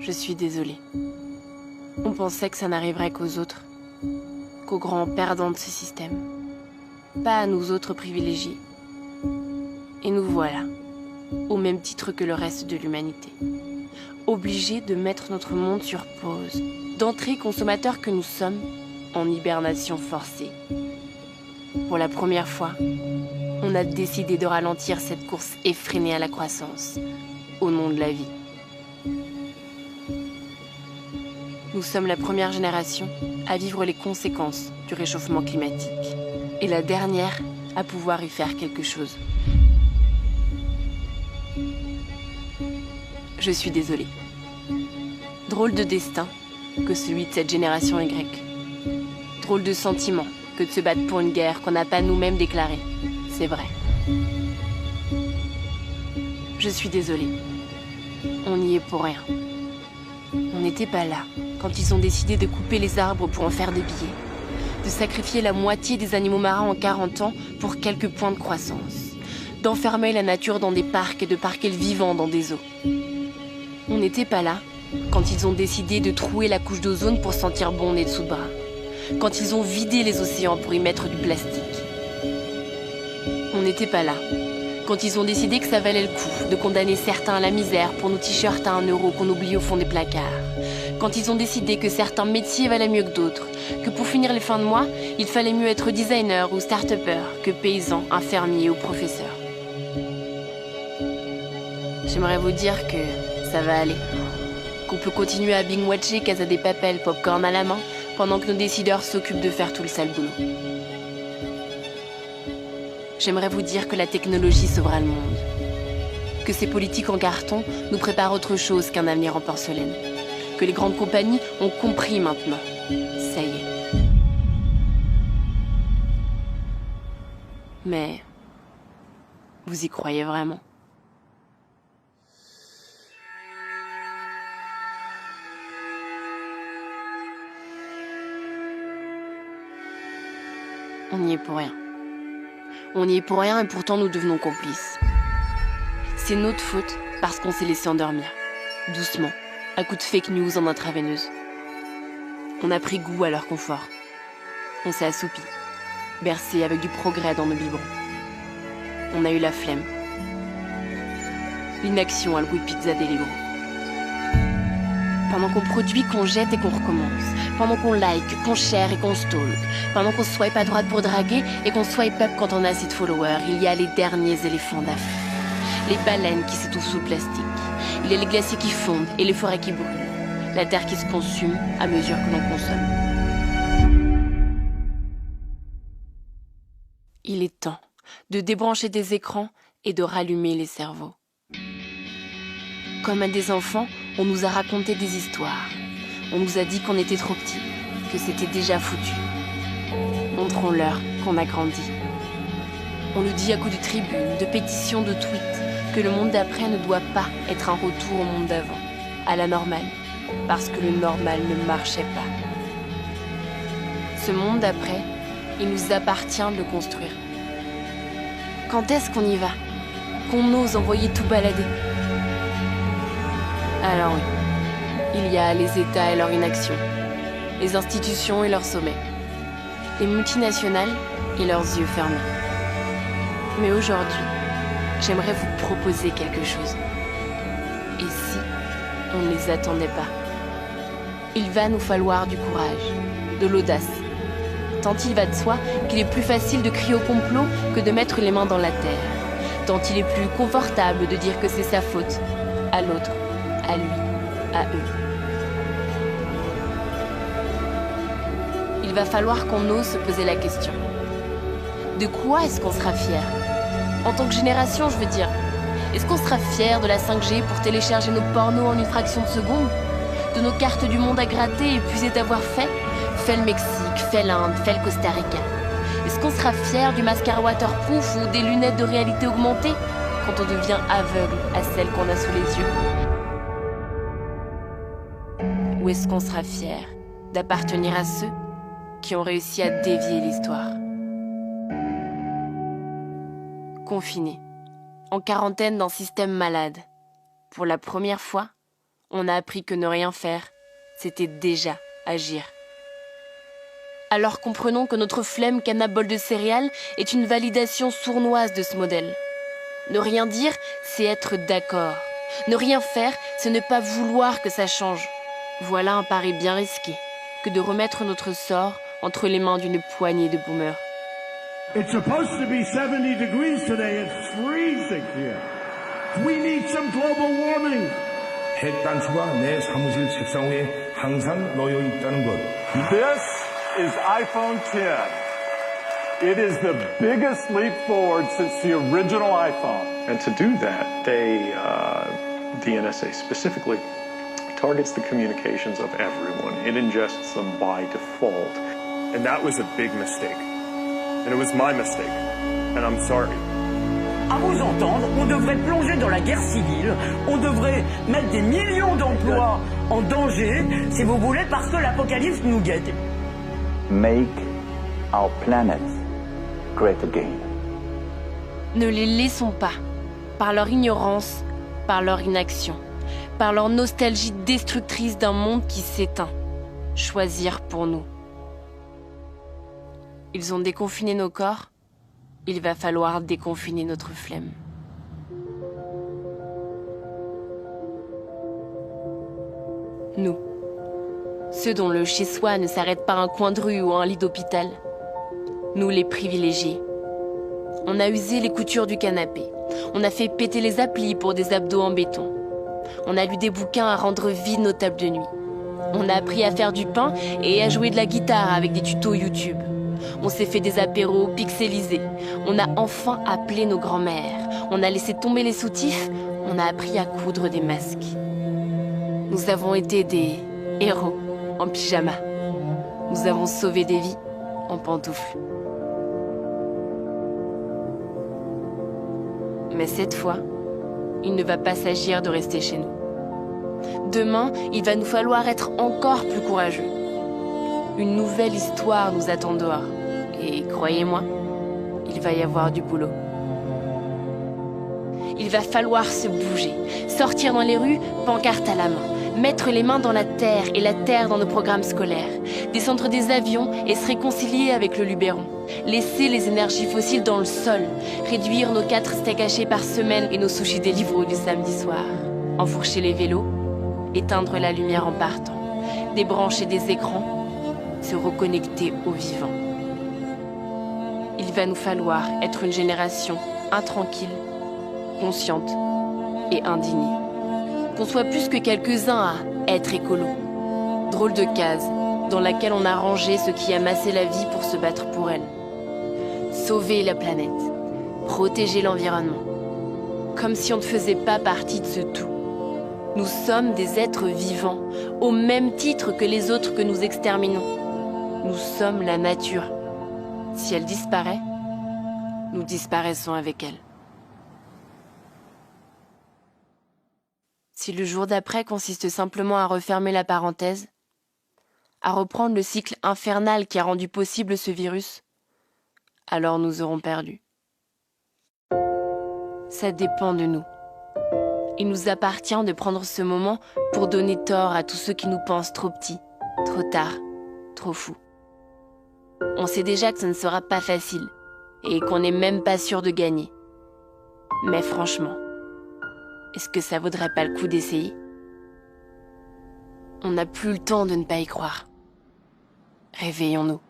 Je suis désolée. On pensait que ça n'arriverait qu'aux autres, qu'aux grands perdants de ce système, pas à nous autres privilégiés. Et nous voilà, au même titre que le reste de l'humanité, obligés de mettre notre monde sur pause, d'entrer consommateurs que nous sommes en hibernation forcée. Pour la première fois, on a décidé de ralentir cette course effrénée à la croissance, au nom de la vie. Nous sommes la première génération à vivre les conséquences du réchauffement climatique, et la dernière à pouvoir y faire quelque chose. Je suis désolée. Drôle de destin que celui de cette génération Y. Drôle de sentiment que de se battre pour une guerre qu'on n'a pas nous-mêmes déclarée. C'est vrai. Je suis désolée. On n'y est pour rien. On n'était pas là quand ils ont décidé de couper les arbres pour en faire des billets, de sacrifier la moitié des animaux marins en 40 ans pour quelques points de croissance, d'enfermer la nature dans des parcs et de parquer le vivant dans des eaux. On n'était pas là quand ils ont décidé de trouer la couche d'ozone pour sentir bon nez dessous de bras, quand ils ont vidé les océans pour y mettre du plastique. On n'était pas là quand ils ont décidé que ça valait le coup de condamner certains à la misère pour nos t-shirts à 1 € qu'on oublie au fond des placards, quand ils ont décidé que certains métiers valaient mieux que d'autres, que pour finir les fins de mois, il fallait mieux être designer ou start-upper que paysan, infirmier ou professeur. J'aimerais vous dire que ça va aller, qu'on peut continuer à binge-watcher Casa de Papel, popcorn à la main, pendant que nos décideurs s'occupent de faire tout le sale boulot. J'aimerais vous dire que la technologie sauvera le monde, que ces politiques en carton nous préparent autre chose qu'un avenir en porcelaine, que les grandes compagnies ont compris maintenant. Ça y est. Mais vous y croyez vraiment ? On n'y est pour rien. On n'y est pour rien et pourtant nous devenons complices. C'est notre faute parce qu'on s'est laissé endormir, doucement, à coups de fake news en intraveineuse. On a pris goût à leur confort. On s'est assoupi, bercé avec du progrès dans nos biberons. On a eu la flemme. L'inaction a le goût de pizza Deliveroo. Pendant qu'on produit, qu'on jette et qu'on recommence. Pendant qu'on like, qu'on share et qu'on stalk. Pendant qu'on swipe à droite pour draguer et qu'on swipe up quand on a assez de followers. Il y a les derniers éléphants d'Afrique. Les baleines qui s'étouffent sous le plastique. Il y a les glaciers qui fondent et les forêts qui brûlent. La terre qui se consume à mesure que l'on consomme. Il est temps de débrancher des écrans et de rallumer les cerveaux. Comme à des enfants, on nous a raconté des histoires. On nous a dit qu'on était trop petits, que c'était déjà foutu. Montrons-leur qu'on a grandi. On nous dit à coups de tribunes, de pétitions, de tweets, que le monde d'après ne doit pas être un retour au monde d'avant, à la normale, parce que le normal ne marchait pas. Ce monde d'après, il nous appartient de le construire. Quand est-ce qu'on y va ? Qu'on ose envoyer tout balader ? Alors oui, il y a les États et leur inaction, les institutions et leurs sommets, les multinationales et leurs yeux fermés. Mais aujourd'hui, j'aimerais vous proposer quelque chose. Et si on ne les attendait pas ? Il va nous falloir du courage, de l'audace. Tant il va de soi qu'il est plus facile de crier au complot que de mettre les mains dans la terre. Tant il est plus confortable de dire que c'est sa faute, à l'autre, à lui, à eux. Il va falloir qu'on ose se poser la question. De quoi est-ce qu'on sera fier ? En tant que génération, je veux dire. Est-ce qu'on sera fier de la 5G pour télécharger nos pornos en une fraction de seconde ? De nos cartes du monde à gratter et puiser d'avoir fait le Mexique, fait l'Inde, fait le Costa Rica. Est-ce qu'on sera fier du mascara waterproof ou des lunettes de réalité augmentée quand on devient aveugle à celles qu'on a sous les yeux ? Ou est-ce qu'on sera fier d'appartenir à ceux qui ont réussi à dévier l'histoire ? Confinés, en quarantaine dans un système malade, pour la première fois, On a appris que ne rien faire, c'était déjà agir. Alors comprenons que notre flemme canna-bol de céréales est une validation sournoise de ce modèle. Ne rien dire, c'est être d'accord. Ne rien faire, c'est ne pas vouloir que ça change. Voilà un pari bien risqué que de remettre notre sort entre les mains d'une poignée de boomers. It's supposed to be 70 degrees today. It's freezing here. We need some global warming. 핵단추가 내 사무실 책상 위에 항상 놓여 있다는 것. This is iPhone X. It is the biggest leap forward since the original iPhone. And to do that, the NSA specifically targets the communications of everyone. It ingests them by default. And that was a big mistake. And it was my mistake. And I'm sorry. À vous entendre, on devrait plonger dans la guerre civile, on devrait mettre des millions d'emplois en danger, si vous voulez, parce que l'apocalypse nous guette. Make our planet great again. Ne les laissons pas, par leur ignorance, par leur inaction, par leur nostalgie destructrice d'un monde qui s'éteint, choisir pour nous. Ils ont déconfiné nos corps, il va falloir déconfiner notre flemme. Nous, ceux dont le chez-soi ne s'arrête pas à un coin de rue ou à un lit d'hôpital. Nous les privilégiés. On a usé les coutures du canapé. On a fait péter les applis pour des abdos en béton. On a lu des bouquins à rendre vides nos tables de nuit. On a appris à faire du pain et à jouer de la guitare avec des tutos YouTube. On s'est fait des apéros pixelisés. On a enfin appelé nos grands-mères. On a laissé tomber les soutifs. On a appris à coudre des masques. Nous avons été des héros en pyjama. Nous avons sauvé des vies en pantoufles. Mais cette fois, il ne va pas s'agir de rester chez nous. Demain, il va nous falloir être encore plus courageux. Une nouvelle histoire nous attend dehors. Et croyez-moi, il va y avoir du boulot. Il va falloir se bouger, sortir dans les rues, pancarte à la main, mettre les mains dans la terre et la terre dans nos programmes scolaires, descendre des avions et se réconcilier avec le Luberon, laisser les énergies fossiles dans le sol, réduire nos 4 steaks hachés par semaine et nos sushis Deliveroo du samedi soir, enfourcher les vélos, éteindre la lumière en partant, débrancher des écrans, se reconnecter au vivant. Il va nous falloir être une génération intranquille, consciente et indignée. Qu'on soit plus que quelques-uns à être écolo. Drôle de case dans laquelle on a rangé ceux qui amassaient la vie pour se battre pour elle. Sauver la planète, protéger l'environnement. Comme si on ne faisait pas partie de ce tout. Nous sommes des êtres vivants, au même titre que les autres que nous exterminons. Nous sommes la nature. Si elle disparaît, nous disparaissons avec elle. Si le jour d'après consiste simplement à refermer la parenthèse, à reprendre le cycle infernal qui a rendu possible ce virus, alors nous aurons perdu. Ça dépend de nous. Il nous appartient de prendre ce moment pour donner tort à tous ceux qui nous pensent trop petits, trop tard, trop fous. On sait déjà que ce ne sera pas facile et qu'on n'est même pas sûr de gagner. Mais franchement, est-ce que ça vaudrait pas le coup d'essayer ? On n'a plus le temps de ne pas y croire. Réveillons-nous.